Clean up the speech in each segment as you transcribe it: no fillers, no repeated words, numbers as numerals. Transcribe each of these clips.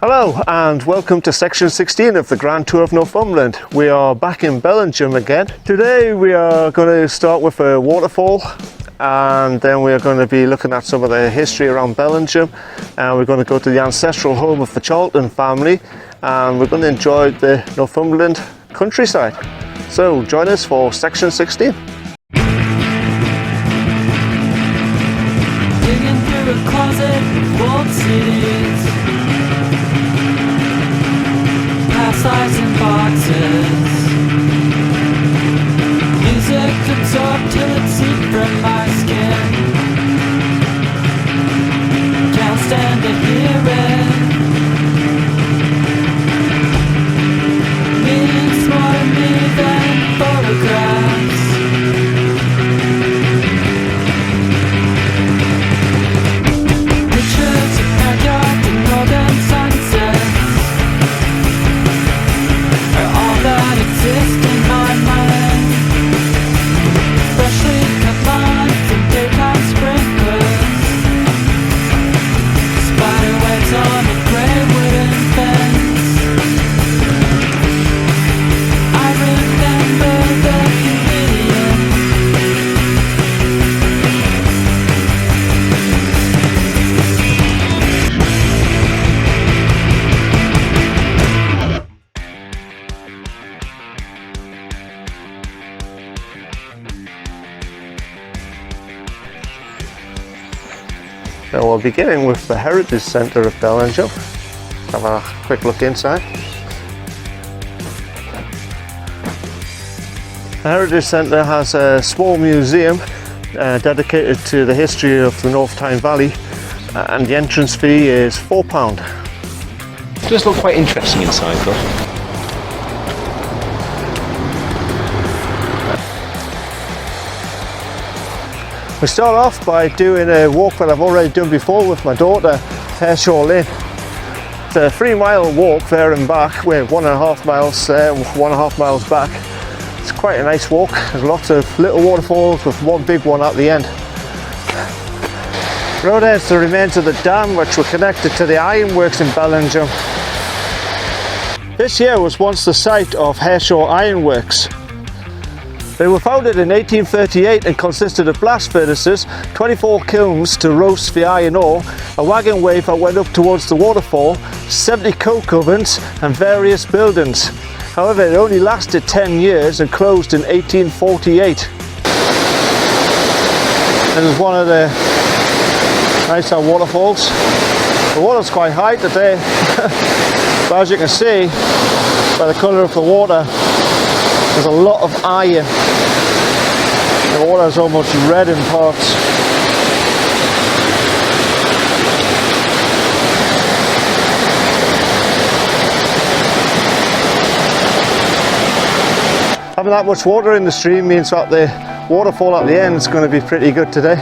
Hello and welcome to section 16 of the Grand Tour of Northumberland. We are back in Bellingham again. Today we are going to start with a waterfall, and then we are going to be looking at some of the history around Bellingham, and we're going to go to the ancestral home of the Charlton family, and we're going to enjoy the Northumberland countryside. So join us for section 16. Digging through a closet with old CDs, past lives in boxes, music absorbed till it's seeped from my skin. Can't stand to hear it. Means more to me than photographs. Pictures of backyard and northern sunsets are all that exist in my mind. Freshly cut lawns and daytime sprinklers, spider webs on a gray wooden fence. I remember the convenience. So we're beginning with the Heritage Centre of Bellingham. Have a quick look inside. The Heritage Centre has a small museum dedicated to the history of the North Tyne Valley, and the entrance fee is £4. It does look quite interesting inside though. We start off by doing a walk that I've already done before with my daughter, Hareshaw Linn. It's a 3-mile walk there and back. We're 1.5 miles there, 1.5 miles back. It's quite a nice walk. There's lots of little waterfalls with one big one at the end. The road ends the remains of the dam which were connected to the ironworks in Bellingham. This here was once the site of Hareshaw Ironworks. They were founded in 1838 and consisted of blast furnaces, 24 kilns to roast the iron ore, a wagon wave that went up towards the waterfall, 70 coke ovens and various buildings. However, it only lasted 10 years and closed in 1848. This is one of the nicer waterfalls. The water's quite high today, but as you can see by the colour of the water, there's a lot of iron. The water is almost red in parts. Having that much water in the stream means that the waterfall at the end is going to be pretty good today.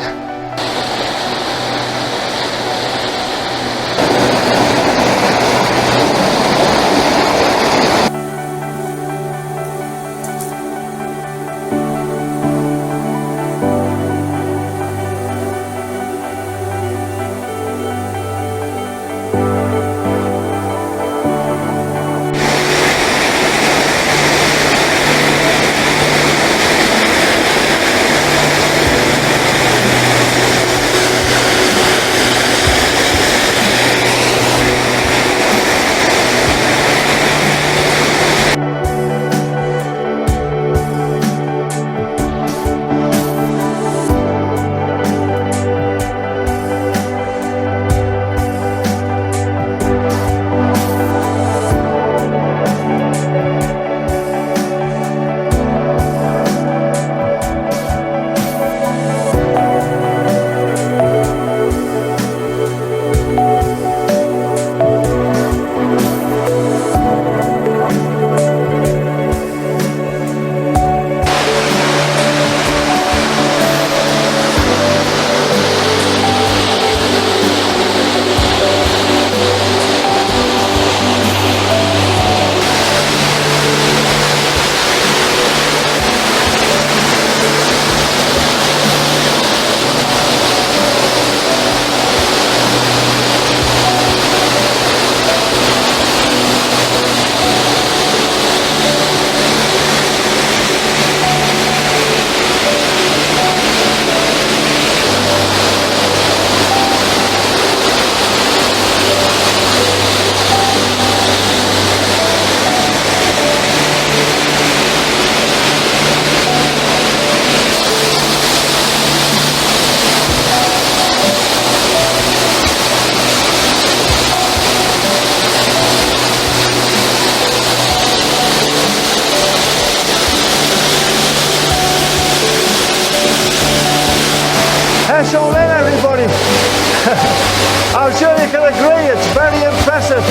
I'm sure you can agree, it's very impressive.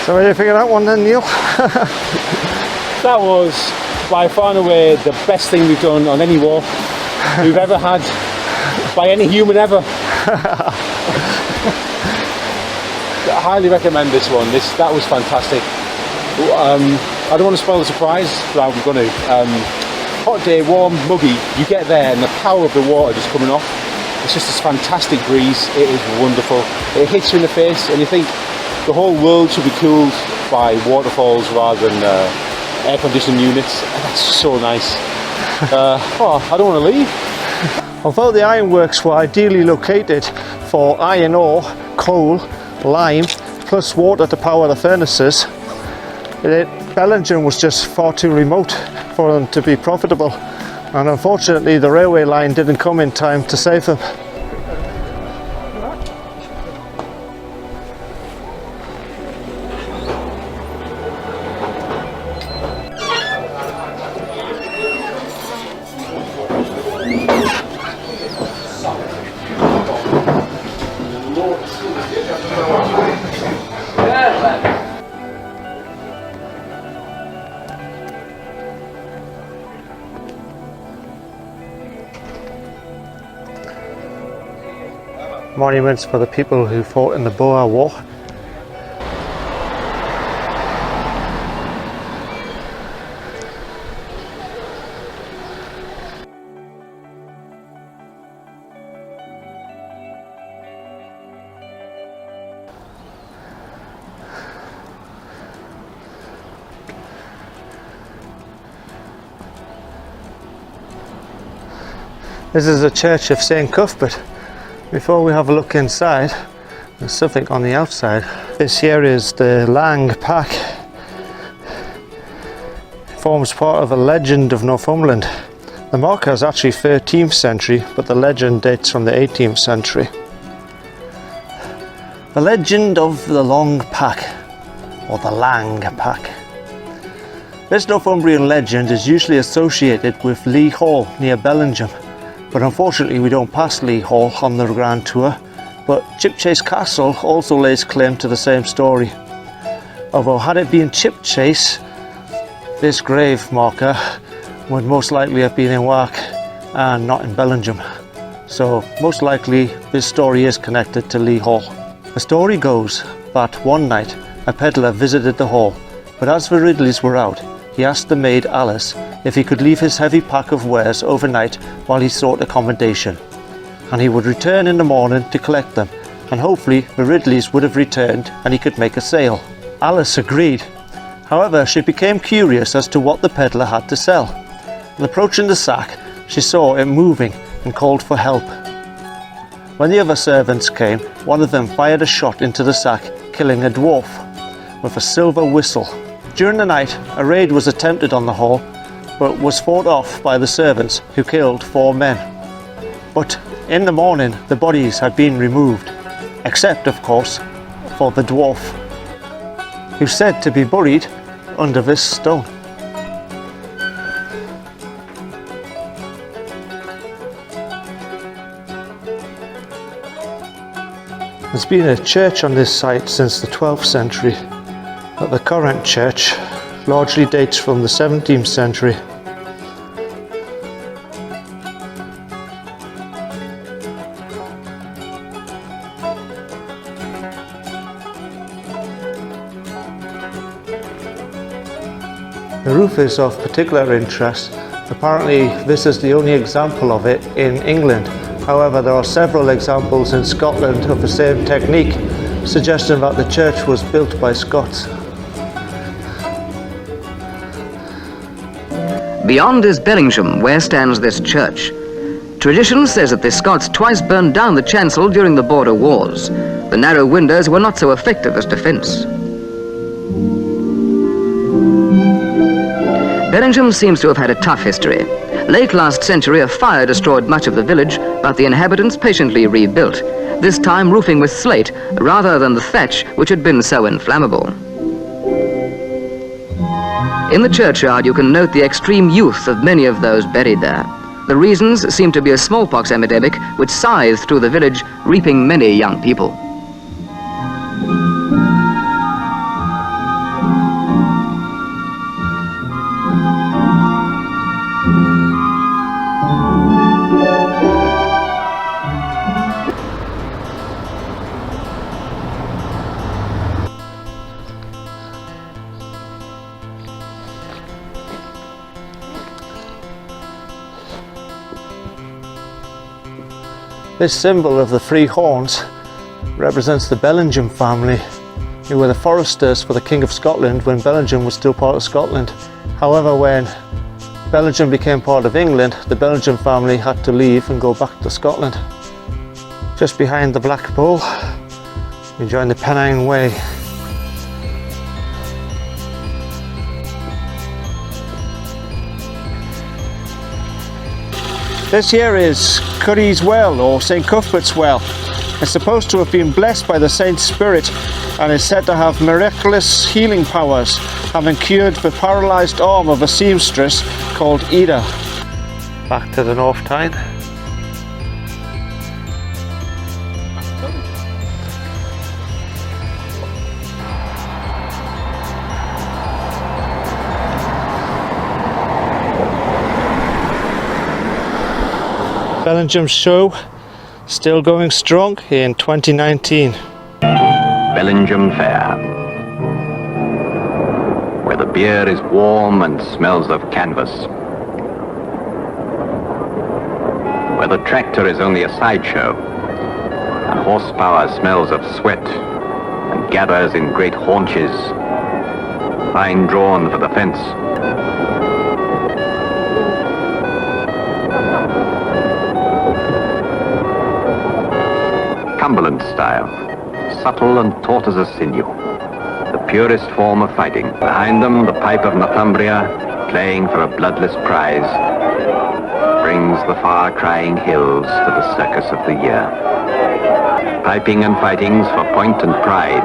So what do you think of that one then, Neil? That was by far and away the best thing we've done on any war we've ever had by any human ever. I highly recommend this one. That was fantastic. I don't want to spoil the surprise, but I'm going to. Hot day, warm, muggy. You get there and the power of the water just coming off. It's just this fantastic breeze. It is wonderful. It hits you in the face, and you think the whole world should be cooled by waterfalls rather than air conditioning units. That's so nice. I don't want to leave. Although the ironworks were ideally located for iron ore, coal, lime, plus water to power the furnaces, Bellingham was just far too remote for them to be profitable, and unfortunately the railway line didn't come in time to save them. Monuments for the people who fought in the Boer War. This is the Church of St Cuthberts. Before we have a look inside, there's something on the outside. This here is the Lang Pack. It forms part of a legend of Northumberland. The marker is actually 13th century, but the legend dates from the 18th century. The legend of the Long Pack, or the Lang Pack. This Northumbrian legend is usually associated with Leigh Hall near Bellingham. But unfortunately we don't pass Leigh Hall on the Grand Tour, but Chipchase Castle also lays claim to the same story. Although had it been Chipchase, this grave marker would most likely have been in Wark and not in Bellingham. So most likely this story is connected to Leigh Hall. The story goes that one night a pedlar visited the hall, but as the Ridleys were out, he asked the maid Alice if he could leave his heavy pack of wares overnight while he sought accommodation, and he would return in the morning to collect them, and hopefully the Ridleys would have returned and he could make a sale. Alice agreed. However, she became curious as to what the pedlar had to sell, and approaching the sack, she saw it moving and called for help. When the other servants came, one of them fired a shot into the sack, killing a dwarf with a silver whistle. During the night, a raid was attempted on the hall, but was fought off by the servants, who killed 4 men. But in the morning, the bodies had been removed, except, of course, for the dwarf, who's said to be buried under this stone. There's been a church on this site since the 12th century. But the current church largely dates from the 17th century. The roof is of particular interest. Apparently this is the only example of it in England, However, there are several examples in Scotland of the same technique, suggesting that the church was built by Scots. Beyond is Bellingham, where stands this church. Tradition says that the Scots twice burned down the chancel during the Border Wars. The narrow windows were not so effective as defence. Bellingham seems to have had a tough history. Late last century, a fire destroyed much of the village, but the inhabitants patiently rebuilt, this time roofing with slate rather than the thatch which had been so inflammable. In the churchyard, you can note the extreme youth of many of those buried there. The reasons seem to be a smallpox epidemic which scythed through the village, reaping many young people. This symbol of the three horns represents the Bellingham family, who were the foresters for the King of Scotland when Bellingham was still part of Scotland. However, when Bellingham became part of England, the Bellingham family had to leave and go back to Scotland. Just behind the Black Bull, we join the Pennine Way. This here is Curry's Well, or St Cuthbert's Well. It's supposed to have been blessed by the Saint's Spirit and is said to have miraculous healing powers, having cured the paralysed arm of a seamstress called Ida. Back to the North Tyne. Bellingham's show still going strong in 2019. Bellingham Fair, where the beer is warm and smells of canvas, where the tractor is only a sideshow and horsepower smells of sweat and gathers in great haunches, fine drawn for the fence. Cumberland style, subtle and taut as a sinew, the purest form of fighting. Behind them, the pipe of Northumbria, playing for a bloodless prize, brings the far-crying hills to the circus of the year. Piping and fightings for point and pride.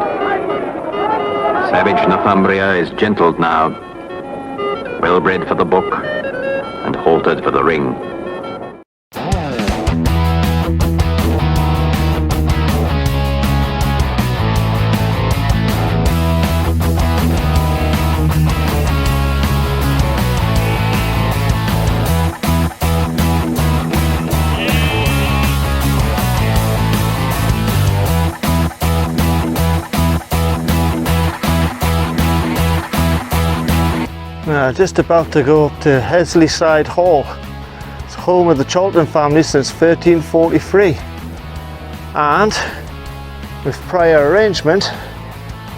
Savage Northumbria is gentled now, well-bred for the book and haltered for the ring. Just about to go up to Hesleyside Hall. It's home of the Charlton family since 1343, and with prior arrangement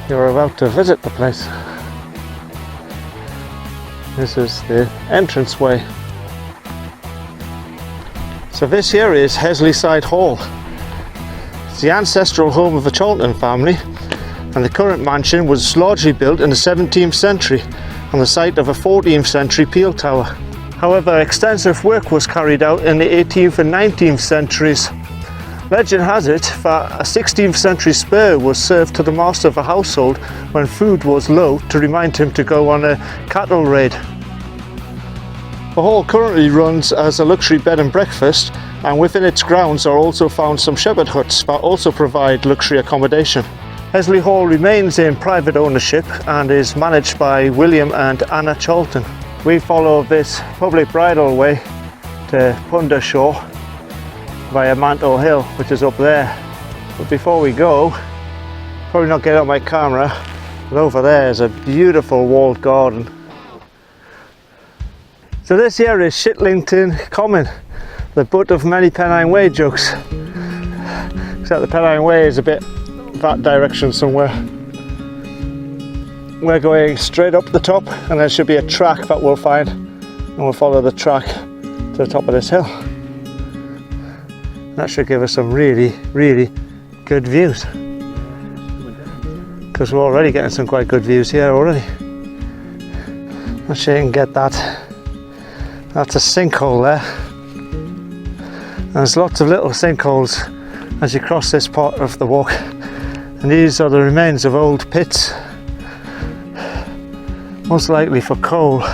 you're about to visit the place. This is the entranceway. So this here is Hesleyside Hall. It's the ancestral home of the Charlton family, and the current mansion was largely built in the 17th century on the site of a 14th century peel tower. However, extensive work was carried out in the 18th and 19th centuries. Legend has it that a 16th century spur was served to the master of a household when food was low to remind him to go on a cattle raid. The hall currently runs as a luxury bed and breakfast, and within its grounds are also found some shepherd huts that also provide luxury accommodation. Hesleigh Hall remains in private ownership and is managed by William and Anna Charlton. We follow this public bridleway to Pundershaw via Mantle Hill, which is up there. But before we go, probably not get out my camera, but over there is a beautiful walled garden. So this here is Shitlington Common. the butt of many Pennine Way jokes. Except the Pennine Way is a bit that direction somewhere. We're going straight up the top, and there should be a track that we'll find, and we'll follow the track to the top of this hill. That should give us some really, really good views. Because we're already getting some quite good views here already. Not sure you can get that. That's a sinkhole there. And there's lots of little sinkholes as you cross this part of the walk. And these are the remains of old pits. Most likely for coal.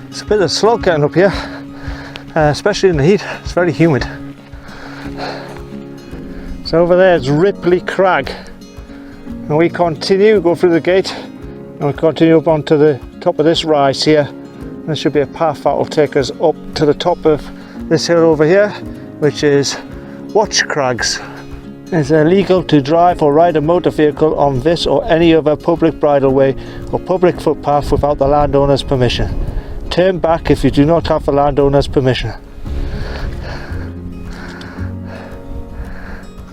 It's a bit of a slog getting up here, especially in the heat. It's very humid. So over there is Ripley Crag, and we continue, go through the gate, and we continue up onto the top of this rise here. There should be a path that will take us up to the top of this hill over here, which is Watch Crags. It's illegal to drive or ride a motor vehicle on this or any other public bridleway or public footpath without the landowner's permission. Turn back if you do not have the landowner's permission.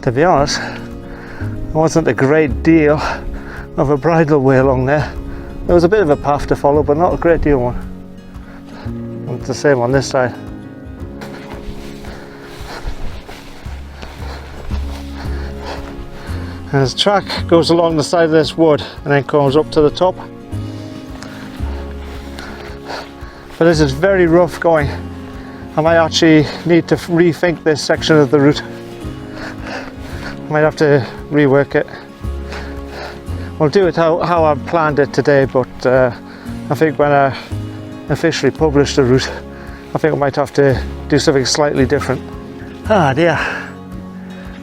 To be honest, there wasn't a great deal of a bridleway along there. There was a bit of a path to follow, but not a great deal one. And it's the same on this side. And this track goes along the side of this wood and then comes up to the top. But this is very rough going. I might actually need to rethink this section of the route. I might have to rework it. I'll do it how I planned it today, but I think when I officially publish the route, I think I might have to do something slightly different. Ah dear.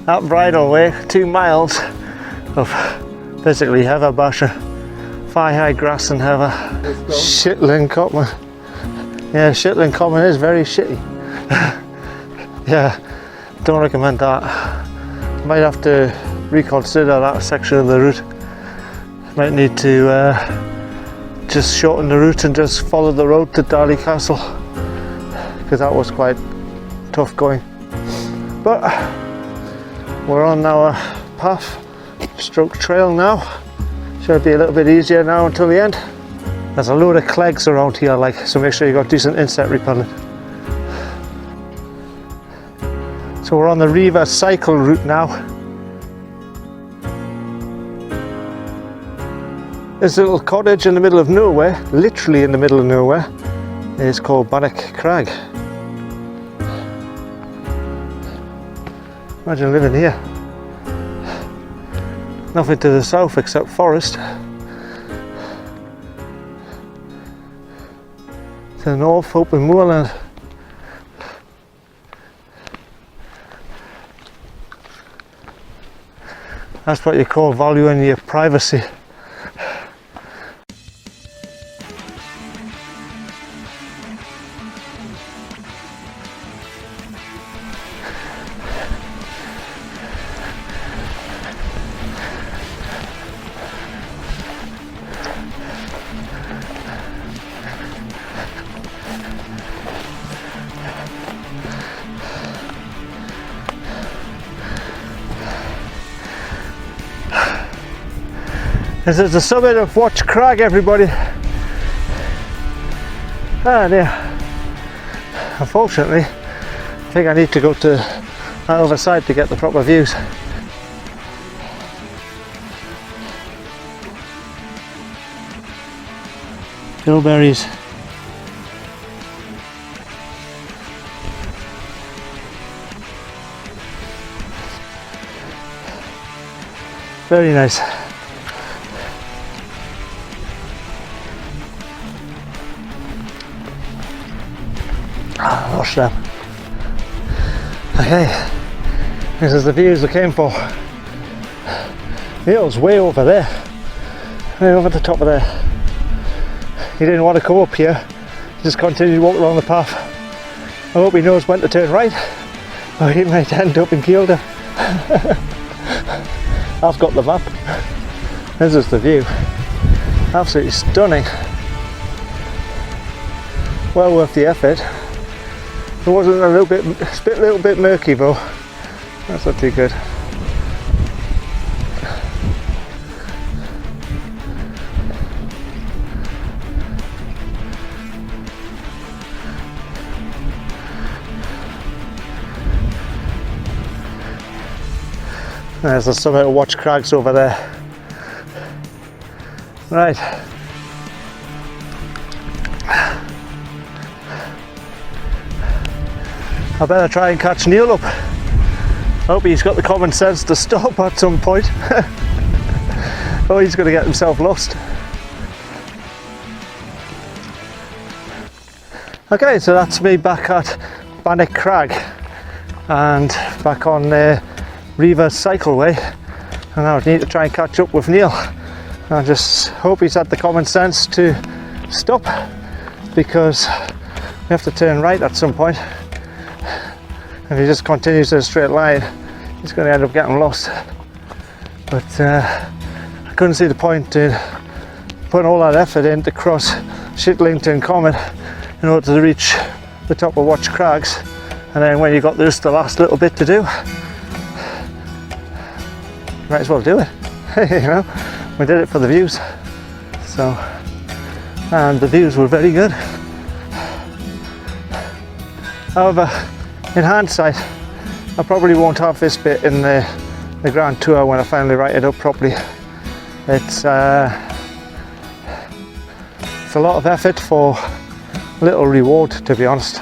That bridleway, 2 miles of basically heather basher, thigh-high grass and heather. Shitling Common. Yeah, Shitling Common is very shitty. Yeah, don't recommend that. Might have to reconsider that section of the route. Might need to just shorten the route and just follow the road to Darley Castle, because that was quite tough going. But we're on our path, stroke trail now. Should be a little bit easier now until the end. There's a load of clegs around here, like, so make sure you got decent insect repellent. So we're on the reiver cycle route now. This little cottage in the middle of nowhere, literally in the middle of nowhere, is called Bannock Crag. Imagine living here. Nothing to the south except forest. To the north, open moorland. That's what you call valuing your privacy. This is the summit of Watch Crag, everybody. Ah dear. Unfortunately, I think I need to go to that other side to get the proper views. Bilberries. Very nice. Watch them. Okay, this is the views I came for. The hill's way over there, way over the top of there. You didn't want to come up here, just continue walking along the path. I hope he knows when to turn right, or he might end up in Kielder. I've got the map. This is the view. Absolutely stunning. Well worth the effort. It wasn't a little bit murky though. That's not too good. There's the summit of Watch Crags over there. Right. I better try and catch Neil up. Hope he's got the common sense to stop at some point. Oh, he's going to get himself lost. Okay, so that's me back at Bannock Crag and back on reiver cycleway, and now I need to try and catch up with Neil. I just hope he's had the common sense to stop, because we have to turn right at some point. If he just continues in a straight line, he's going to end up getting lost. But I couldn't see the point in putting all that effort in to cross Shitlington Common in order to reach the top of Watch Crags, and then when you got just the last little bit to do, might as well do it. You know, we did it for the views. So, and the views were very good. However, in hindsight, I probably won't have this bit in the Grand Tour when I finally write it up properly. It's a lot of effort for little reward, to be honest.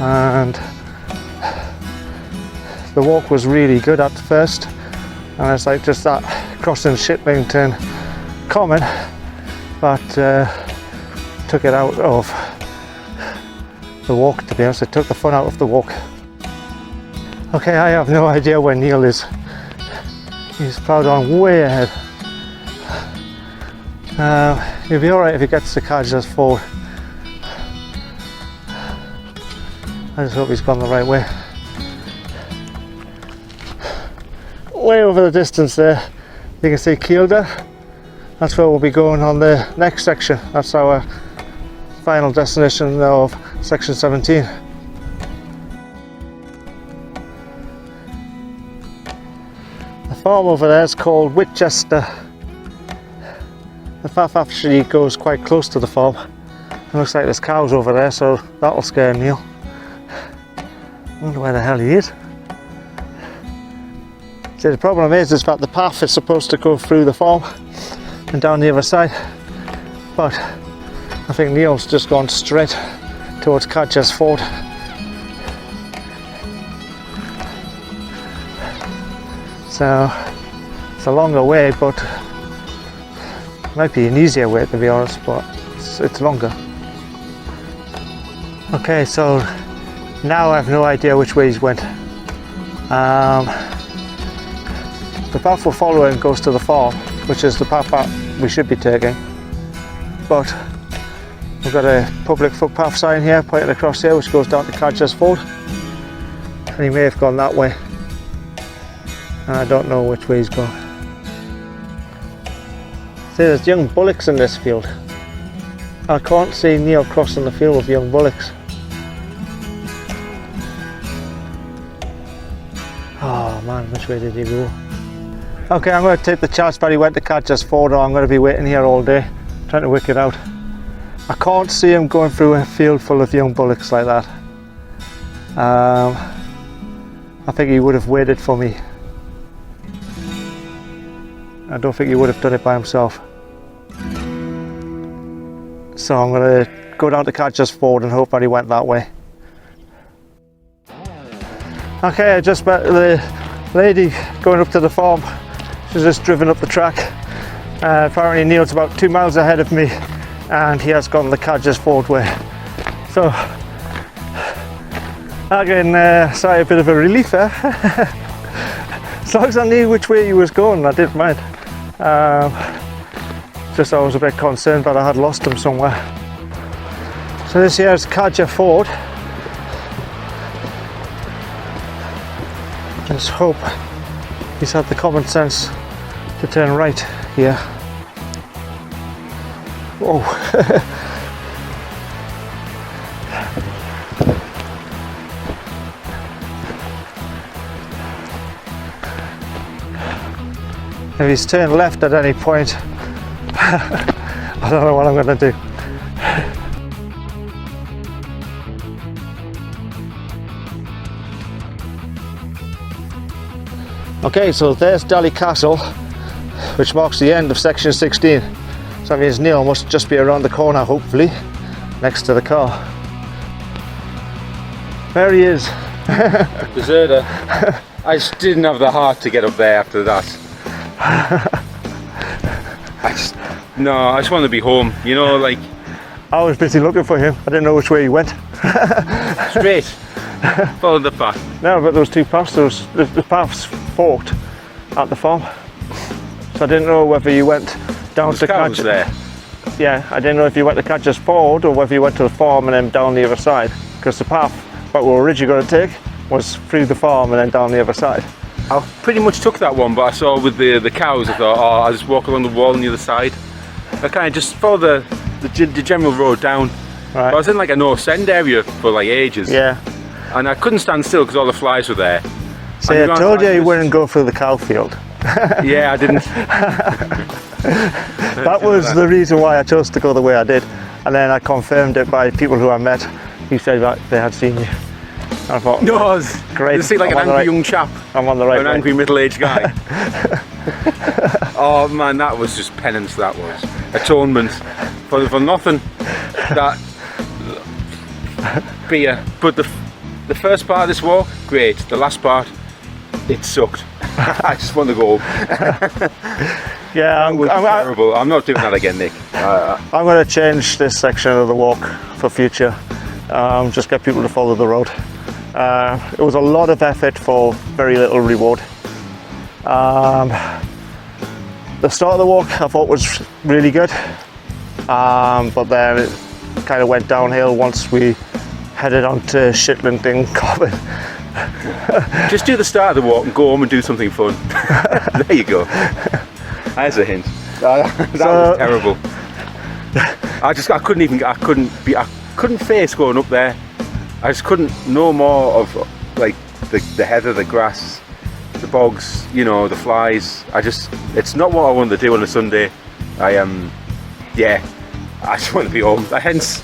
And the walk was really good at first, and it's like just that crossing Shitlington Common that took it out of the walk, to be honest. It took the fun out of the walk. Okay, I have no idea where Neil is. He's ploughed on way ahead. He'll be alright if he gets to Cadger's forward. I just hope he's gone the right way. Way over the distance there, you can see Kielder. That's where we'll be going on the next section. That's our final destination of section 17. The farm over there is called Winchester. The path actually goes quite close to the farm. It looks like there's cows over there, so that'll scare Neil. I wonder where the hell he is. See, the problem is that the path is supposed to go through the farm and down the other side, but I think Neil's just gone straight towards Cadger's Ford. So it's a longer way, but it might be an easier way, to be honest, but it's longer. Okay, so now I have no idea which way he's went. The path we're following goes to the farm, which is the path that we should be taking, but we've got a public footpath sign here pointing across here which goes down to Cadger's Ford, and he may have gone that way. I don't know which way he's gone. See, there's young bullocks in this field. I can't see Neil crossing the field with young bullocks. Oh man, which way did he go? Okay, I'm going to take the chance that he went to Cadger's Ford, or I'm going to be waiting here all day trying to work it out. I can't see him going through a field full of young bullocks like that. I think he would have waited for me. I don't think he would have done it by himself. So I'm going to go down to Cadger's Ford and hope that he went that way. Okay, I just met the lady going up to the farm. She's just driven up the track. Apparently Neil's about 2 miles ahead of me, and he has gone the Cadger's Ford way. So again, sorry, a bit of a relief there. As long as I knew which way he was going, I didn't mind. Just I was a bit concerned that I had lost him somewhere. So this here is Cadger Ford. Let's hope he's had the common sense to turn right here. Whoa. If he's turned left at any point, I don't know what I'm going to do. Okay, so there's Dally Castle, which marks the end of section 16. So that means Neil must just be around the corner, hopefully, next to the car. There he is. Deserter. I just didn't have the heart to get up there after that. I just want to be home, you know, like... I was busy looking for him. I didn't know which way he went. Straight. Follow the path. No, but those two paths, the paths forked at the farm. So I didn't know whether you went down to cows there. Yeah, I didn't know if you went to Cadger's Ford or whether you went to the farm and then down the other side. Because the path that we were originally going to take was through the farm and then down the other side. I pretty much took that one, but I saw with the cows, I thought, oh, I'll just walk along the wall on the other side. I kind of just follow the general road down. Right. But I was in like a no send area for like ages. Yeah. And I couldn't stand still because all the flies were there. See, I told you wouldn't go through the cow field. Yeah, I didn't. That was the reason why I chose to go the way I did. And then I confirmed it by people who I met who said that they had seen you. And I thought, No, great. You see like an angry young chap. I'm on the right An way. angry middle-aged guy. Oh man, that was just penance, that was. Atonement. For nothing. That beer. But the first part of this walk, great. The last part, it sucked. I just want to go home. Yeah, It was terrible. I'm not doing that again, Nick. I'm going to change this section of the walk for future. Just get people to follow the road. It was a lot of effort for very little reward. The start of the walk I thought was really good, but then it kind of went downhill once we headed on to Shetland and Corbin. Just do the start of the walk and go home and do something fun. There you go. There's a hint. That was terrible. I couldn't face going up there. I just couldn't know more of like the heather, the grass, the bogs, you know, the flies. It's not what I wanted to do on a Sunday. I just want to be home. Hence,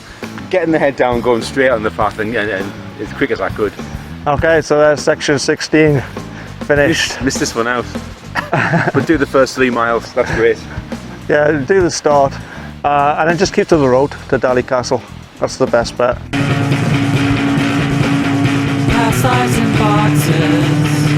getting the head down, going straight on the path and as quick as I could. Okay, so there's section 16 finished. Missed this one out. But do the first 3 miles, that's great. Yeah, do the start, and then just keep to the road to Dally Castle. That's the best bet. Past lives in boxes.